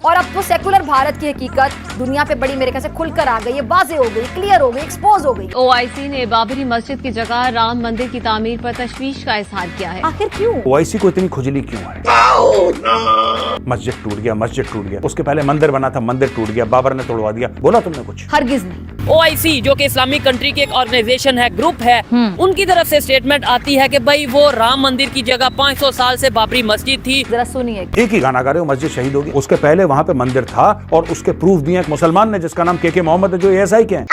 और अब तो सेकुलर भारत की हकीकत दुनिया पे बड़ी मेरे ख्याल से खुलकर आ गई है, वाजे हो गई, क्लियर हो गई, एक्सपोज हो गई। ओआईसी ने बाबरी मस्जिद की जगह राम मंदिर की तामीर पर तशवीश का इजहार किया है। आखिर क्यों? ओआईसी को इतनी खुजली क्यों है? मस्जिद टूट गया, उसके पहले मंदिर बना था, मंदिर टूट गया, बाबर ने तोड़वा दिया, बोला तुमने कुछ? हरगिज नहीं। ओआईसी जो कि इस्लामिक कंट्री की एक ऑर्गेनाइजेशन है, ग्रुप है, उनकी तरफ से स्टेटमेंट आती है कि भाई वो राम मंदिर की जगह 500 साल से बाबरी मस्जिद थी। जरा सुनिए। एक ही गाना गा रहे हो, मस्जिद शहीद होगी, उसके पहले वहाँ पे मंदिर था और उसके प्रूफ दिए एक मुसलमान ने जिसका नाम के मोहम्मद है, जो एएसआई के हैं।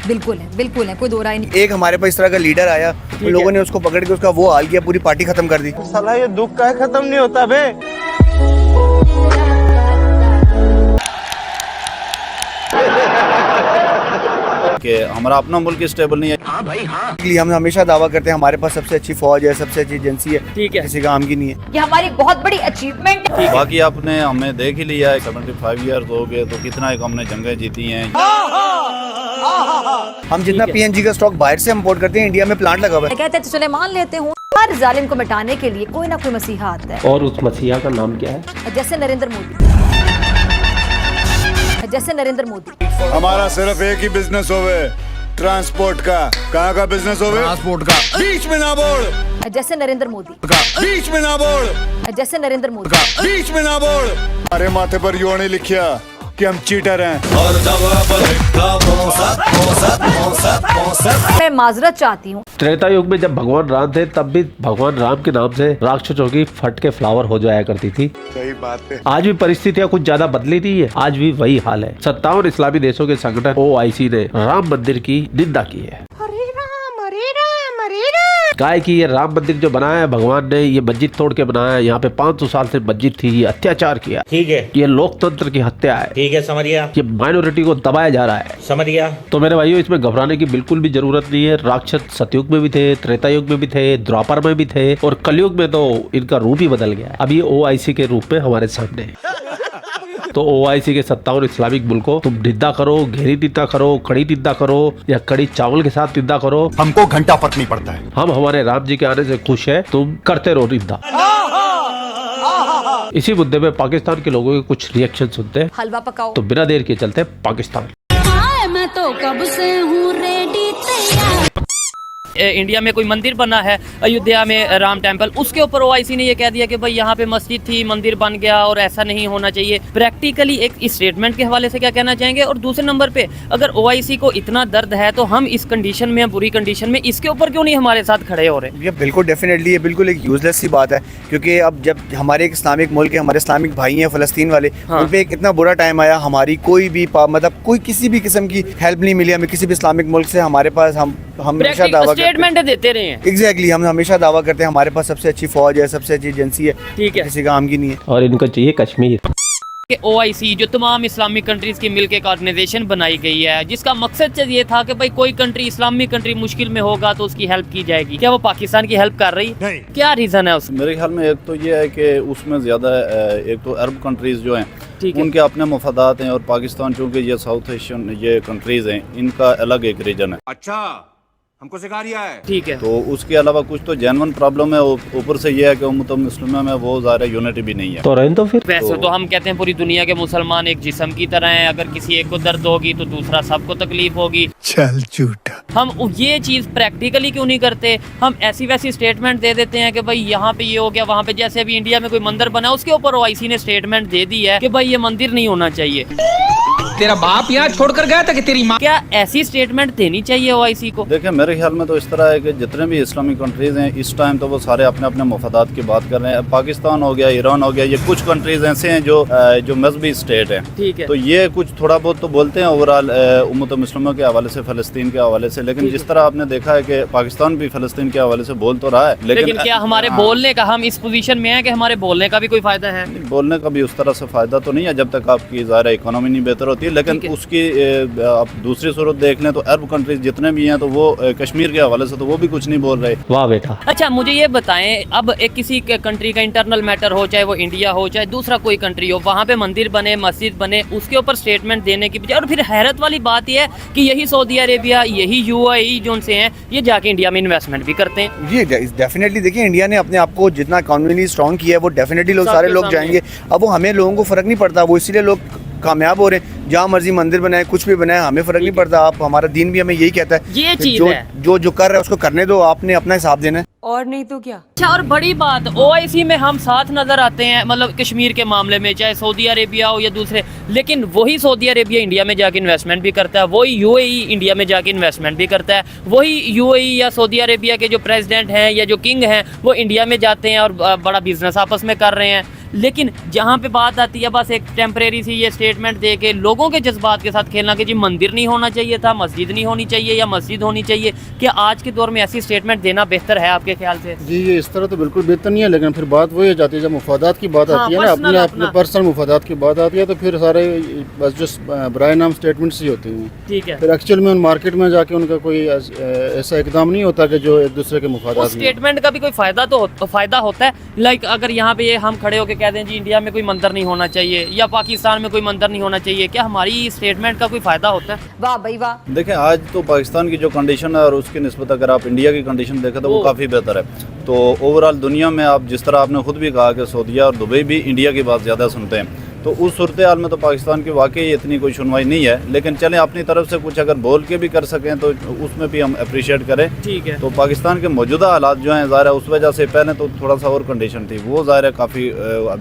बिल्कुल है, कोई दो राय नहीं। एक हमारे पास इस तरह का लीडर आया, उन लोगों ने उसको पकड़ के उसका वो हाल किया, पूरी पार्टी खत्म कर दी। साला ये दुख का खत्म नहीं होता बे। कि हमारा अपना मुल्क स्टेबल नहीं है। हाँ भाई हाँ। इसलिए हम हमेशा दावा करते हैं हमारे पास सबसे अच्छी फौज है, सबसे अच्छी एजेंसी है, ठीक है, किसी काम की नहीं है। ये हमारी बहुत बड़ी अचीवमेंट है। बाकी आपने हमें देख ही लिया है, 75 ईयर्स हो गए तो कितना एक हमने जंगें जीती हैं। हम जितना पीएनजी का स्टॉक बाहर से इम्पोर्ट करते हैं, इंडिया में प्लांट लगा हुआ है। कहते हैं चले मान लेते हूँ, हर जालिम को मिटाने के लिए कोई ना कोई मसीहा आता है। और उस मसीहा का नाम क्या है? जैसे नरेंद्र मोदी। हमारा सिर्फ एक ही बिजनेस होवे, ट्रांसपोर्ट का। कहाँ का बिजनेस होवे? ट्रांसपोर्ट का। बीच में ना बोल। जैसे नरेंद्र मोदी। बीच में ना बोल। जैसे नरेंद्र मोदी। बीच में ना बोल। हमारे माथे पर यो नहीं लिखिया कि हम चीटर हैं। मैं माजरत चाहती हूँ। त्रेता युग में जब भगवान राम थे, तब भी भगवान राम के नाम से राक्षसों की फट के फ्लावर हो जाया करती थी। सही बात है। आज भी परिस्थितियां कुछ ज्यादा बदली नहीं है, आज भी वही हाल है। 57 इस्लामी देशों के संगठन ओआईसी ने राम मंदिर की निंदा की है। काय की ये राम मंदिर जो बनाया है भगवान ने, ये मस्जिद तोड़ के बनाया है। यहाँ पे 500 साल से मस्जिद थी, ये अत्याचार किया, ठीक है, ये लोकतंत्र की हत्या है, ठीक है, समझ गया, ये माइनॉरिटी को दबाया जा रहा है, समझ गया। तो मेरे भाइयों इसमें घबराने की बिल्कुल भी जरूरत नहीं है। राक्षस सतयुग में भी थे, त्रेता युग में भी थे, द्वापर में भी थे, और कलयुग में तो इनका रूप ही बदल गया। अब ये ओआईसी के रूप में हमारे सामने है। तो ओआईसी के 57 इस्लामिक मुल्कों, तुम निंदा करो, गहरी निंदा करो, कड़ी निंदा करो, या कड़ी चावल के साथ निंदा करो, हमको घंटा फर्क नहीं पड़ता है। हम हमारे राम जी के आने से खुश है, तुम करते रहो निंदा। इसी मुद्दे पे पाकिस्तान के लोगों के कुछ रिएक्शन सुनते हैं। हलवा पकाओ। तो बिना देर के चलते पाकिस्तान। मैं तो कब से हूँ रेडी तैयार। इंडिया में कोई मंदिर बना है, अयोध्या में राम टेम्पल, उसके ऊपर ओआईसी ने ये कह दिया कि भाई यहाँ पे मस्जिद थी, मंदिर बन गया, और ऐसा नहीं होना चाहिए। प्रैक्टिकली एक स्टेटमेंट के हवाले से क्या कहना चाहेंगे? और दूसरे नंबर पे, अगर ओआईसी को इतना दर्द है तो हम इस कंडीशन में, बुरी कंडीशन में, इसके ऊपर क्यों नहीं हमारे साथ खड़े हो रहे? ये बिल्कुल डेफिनेटली ये बिल्कुल एक यूजलेस सी बात है, क्योंकि अब जब हमारे एक इस्लामिक मुल्क है, हमारे इस्लामिक भाई हैं फ़लस्तीन वाले, उन पे एक इतना बुरा टाइम आया, हमारी कोई भी मतलब कोई किसी भी किस्म की हेल्प नहीं मिली हमें किसी भी इस्लामिक मुल्क से। हमारे पास हम हमेशा दावा स्टेटमेंट देते रहे हैं। एग्जैक्टली, हम हमेशा दावा करते हैं हमारे पास सबसे अच्छी फौज है, सबसे अच्छी एजेंसी है, ठीक है, किसी काम की नहीं है। और इनको चाहिए कश्मीर। कि ओआईसी जो तमाम इस्लामिक कंट्रीज की मिलकर एक ऑर्गेनाइजेशन बनाई गई है, जिसका मकसद ये था कि भाई कोई कंट्री, इस्लामिक कंट्री मुश्किल में होगा तो उसकी हेल्प की जाएगी। क्या वो पाकिस्तान की हेल्प कर रही? नहीं। क्या रीजन है उसमें? मेरे ख्याल में एक तो ये है कि उसमें ज़्यादा, एक तो अरब कंट्रीज़ जो हैं उनके अपने मफादात हैं, और पाकिस्तान चूँकि ये साउथ एशियन ये कंट्रीज़ हैं, इनका अलग एक रीजन है। अच्छा, हमको सिखा रिया है। ठीक है, तो उसके अलावा कुछ तो जेन्युइन प्रॉब्लम है, ऊपर से ये है कि उम्मत मुस्लिमा में वो ज़्यादा यूनिटी भी नहीं है। तो रहने तो फिर वैसे तो हम कहते हैं पूरी दुनिया के मुसलमान एक जिस्म की तरह हैं, अगर किसी एक को दर्द होगी तो दूसरा सबको तकलीफ होगी। चल झूठा। हम ये चीज़ प्रैक्टिकली क्यों नहीं करते? हम ऐसी वैसी स्टेटमेंट दे देते हैं कि भाई यहाँ पे ये हो गया, वहाँ पे, जैसे अभी इंडिया में कोई मंदिर बना, उसके ऊपर ओआईसी ने स्टेटमेंट दे दी है कि भाई ये मंदिर नहीं होना चाहिए। तेरा बाप यहाँ छोड़कर गया था कि तेरी माँ? क्या ऐसी स्टेटमेंट देनी चाहिए ओआईसी को? देखिए, मेरे ख्याल में तो इस तरह है कि जितने भी इस्लामिक कंट्रीज़ हैं इस टाइम तो वो सारे अपने अपने मफादात की बात कर रहे हैं। पाकिस्तान हो गया, ईरान हो गया, ये कुछ कंट्रीज़ ऐसे हैं जो मजहबी स्टेट हैं, ठीक है, तो ये कुछ थोड़ा बहुत तो बोलते हैं ओवरऑल उम्मत मुस्लिमों के हवाले से, फ़लस्तीन के हवाले से, लेकिन जिस तरह आपने देखा है कि पाकिस्तान भी फ़लस्तीन के हवाले से बोल तो रहा है, लेकिन क्या हमारे बोलने का, हम इस पोजीशन में हैं कि हमारे बोलने का भी कोई फायदा है? बोलने का भी उस तरह से फ़ायदा तो नहीं है जब तक आपकी ज़ाहिर इकोनॉमी नहीं बेहतर होती। होती है, लेकिन उसकी आप दूसरी सूरत देख लें तो अरब कंट्रीज जितने भी हैं तो वो कश्मीर के हवाले से तो वो भी कुछ नहीं बोल रहे। वाह बेटा। अच्छा मुझे ये बताएं, अब एक किसी कंट्री का इंटरनल मैटर हो, चाहे वो इंडिया हो चाहे दूसरा कोई कंट्री हो, वहाँ पे मंदिर बने, मस्जिद बने, उसके ऊपर स्टेटमेंट देने की बजाय, और फिर हैरत वाली बात यह है कि यही सऊदी अरेबिया, यही UAE जो से हैं, ये जाके इंडिया में इन्वेस्टमेंट भी करते हैं। ये डेफिनेटली देखिए, इंडिया ने अपने आप को जितना इकोनॉमिकली स्ट्रॉन्ग किया है वो डेफिनेटली लोग सारे लोग जाएंगे। अब वो हमें लोगों को फर्क नहीं पड़ता, वो इसीलिए लोग कामयाब हो रहे हैं। जहाँ मर्जी मंदिर बनाए, कुछ भी बनाए, हमें फर्क नहीं पड़ता। आप हमारा दीन भी हमें यही कहता है, ये चीज जो है। जो कर रहा है उसको करने दो, आपने अपना हिसाब देना है। और नहीं तो क्या। अच्छा, और बड़ी बात, OIC में हम साथ नजर आते हैं, मतलब कश्मीर के मामले में, चाहे सऊदी अरेबिया हो या दूसरे, लेकिन वही सऊदी अरेबिया इंडिया में जाके इन्वेस्टमेंट भी करता है, वही UAE इंडिया में जाके इन्वेस्टमेंट भी करता है, वही UAE या सऊदी अरेबिया के जो प्रेसिडेंट हैं या जो किंग हैं वो इंडिया में जाते हैं और बड़ा बिजनेस आपस में कर रहे हैं। लेकिन जहाँ पे बात आती है बस एक टेम्परेरी सी ये स्टेटमेंट दे के लोगों के जज्बात के साथ खेलना कि जी मंदिर नहीं होना चाहिए था, मस्जिद नहीं होनी चाहिए या मस्जिद होनी चाहिए, क्या आज के दौर में ऐसी स्टेटमेंट देना बेहतर है आपके ख्याल से? जी ये इस तरह तो बिल्कुल बेहतर नहीं है, लेकिन फिर बात वही हो जाती है जब मुफादात की बात आती है ना, अपने पर्सनल मुफादात की बात आती है तो फिर सारे बस जो बराए नाम स्टेटमेंट्स ही होती हैं। ठीक है, फिर एक्चुअल में उन मार्केट में जाके उनका कोई ऐसा इकदाम नहीं होता कि जो एक दूसरे के मुफादात। स्टेटमेंट का भी कोई फायदा होता है? लाइक अगर यहाँ पे हम खड़े होकर कह दें जी इंडिया में कोई मंदिर नहीं होना चाहिए या पाकिस्तान में कोई मंदिर नहीं होना चाहिए, क्या हमारी स्टेटमेंट का कोई फायदा होता है? वाह भाई वाह। देखें आज तो पाकिस्तान की जो कंडीशन है और उसकी निस्बत अगर आप इंडिया की कंडीशन देखें तो वो काफ़ी बेहतर है। तो ओवरऑल दुनिया में आप जिस तरह आपने खुद भी कहा कि सऊदीया और दुबई भी इंडिया की बात ज़्यादा सुनते हैं, तो उस सूरत हाल में तो पाकिस्तान की वाकई इतनी कोई सुनवाई नहीं है। लेकिन चलें अपनी तरफ से कुछ अगर बोल के भी कर सकें तो उसमें भी हम अप्रिशिएट करें। ठीक है, तो पाकिस्तान के मौजूदा हालात जो हैं ज़ाहिर है उस वजह से पहले तो थोड़ा सा और कंडीशन थी, वो ज़ाहिर है काफ़ी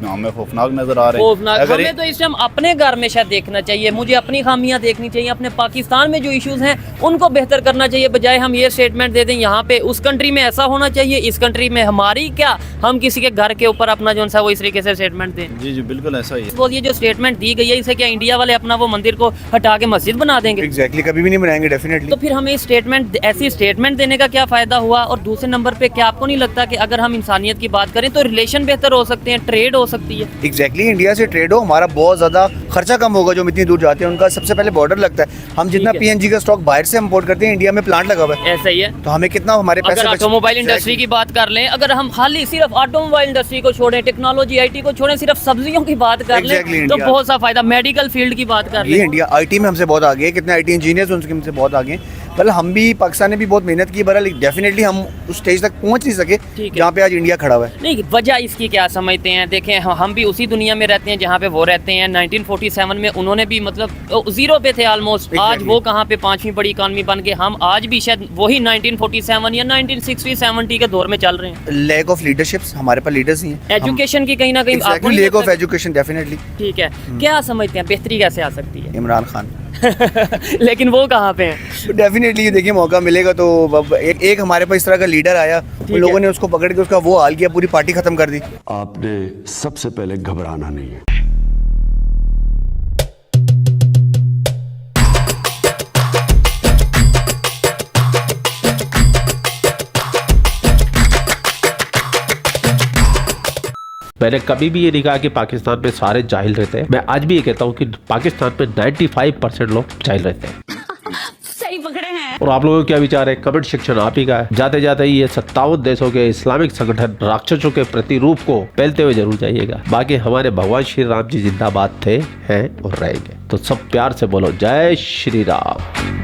हमें खौफनाक नज़र आ रहे हैं। हमें तो इस टाइम अपने घर में शायद देखना चाहिए, मुझे अपनी खामियां देखनी चाहिए, अपने पाकिस्तान में जो इश्यूज हैं उनको बेहतर करना चाहिए, बजाय हम ये स्टेटमेंट दे दें यहाँ पे उस कंट्री में ऐसा होना चाहिए, इस कंट्री में हमारी क्या, हम किसी के घर के ऊपर अपना जो सा वो इस तरीके से स्टेटमेंट दें। जी जी बिल्कुल ऐसा ही है। तो ये जो स्टेटमेंट दी गई है इसे क्या इंडिया वाले अपना वो मंदिर को हटा के मस्जिद बना देंगे? एग्जैक्टली, कभी भी नहीं बनाएंगे डेफिनेटली। तो फिर हमें स्टेटमेंट, ऐसी स्टेटमेंट देने का क्या फायदा हुआ? और दूसरे नंबर पे क्या आपको नहीं लगता कि अगर हम इंसानियत की बात करें तो रिलेशन बेहतर हो सकते हैं, ट्रेड हो सकती है? एग्जैक्टली, इंडिया से ट्रेड हो, हमारा बहुत ज़्यादा खर्चा कम होगा। जो हम इतनी दूर जाते हैं उनका सबसे पहले बॉर्डर लगता है, हम जितना PNG का स्टॉक बाहर से इम्पोर्ट करते हैं, इंडिया में प्लांट लगा हुआ है, ऐसा ही है। तो हमें कितना हमारे पैसे अगर ऑटोमोबाइल इंडस्ट्री की बात कर लें, अगर हम खाली सिर्फ ऑटोमोबाइल इंडस्ट्री को छोड़ें, टेक्नोलॉजी IT को छोड़ें, सिर्फ सब्जियों की बात कर लें तो बहुत सा फायदा, मेडिकल फील्ड की बात कर ये लें, इंडिया IT में हमसे बहुत आगे है, कितने IT इंजीनियर्स उनसे हमसे बहुत आगे हैं। मतलब हम भी, पाकिस्तान ने भी बहुत मेहनत की, बहरहाल डेफिनेटली हम उस स्टेज तक पहुंच नहीं सके जहाँ पे आज इंडिया खड़ा हुआ है। नहीं, वजह इसकी क्या समझते हैं? देखें हम भी उसी दुनिया में रहते हैं जहाँ पे वो रहते हैं। 1947 में उन्होंने भी मतलब जीरो पे थे ऑलमोस्ट, आज वो कहाँ पे 5वीं बड़ी इकॉनमी बन गए, हम आज भी शायद वही 1947 या 1960-70 के दौर में चल रहे हैं। लैक ऑफ लीडरशिप्स, हमारे पास लीडर्स ही हैं। एजुकेशन की कहीं ना कहीं आपको नहीं लैक ऑफ लगता? Education definitely. ठीक है, क्या समझते हैं बेहतरी कैसे आ सकती है? इमरान खान लेकिन वो कहाँ पे हैं? डेफिनेटली देखिए मौका मिलेगा तो एक हमारे पास इस तरह का लीडर आया, उन लोगों ने उसको पकड़ के उसका वो हाल किया, पूरी पार्टी खत्म कर दी। आपने सबसे पहले घबराना नहीं है। मैंने कभी भी ये नहीं कहा कि पाकिस्तान में सारे जाहिल रहते हैं। मैं आज भी ये कहता हूँ कि पाकिस्तान में 95% लोग जाहिल रहते हैं। सही पकड़े हैं। और आप लोगों को क्या विचार है? कमेंट सेक्शन आप ही का है। जाते जाते ये 57 देशों के इस्लामिक संगठन राक्षसों के प्रतिरूप को पहलते हुए जरूर जाइएगा। बाकी हमारे भगवान श्री राम जी जिंदाबाद थे, हैं और रहेंगे। तो सब प्यार से बोलो जय श्री राम।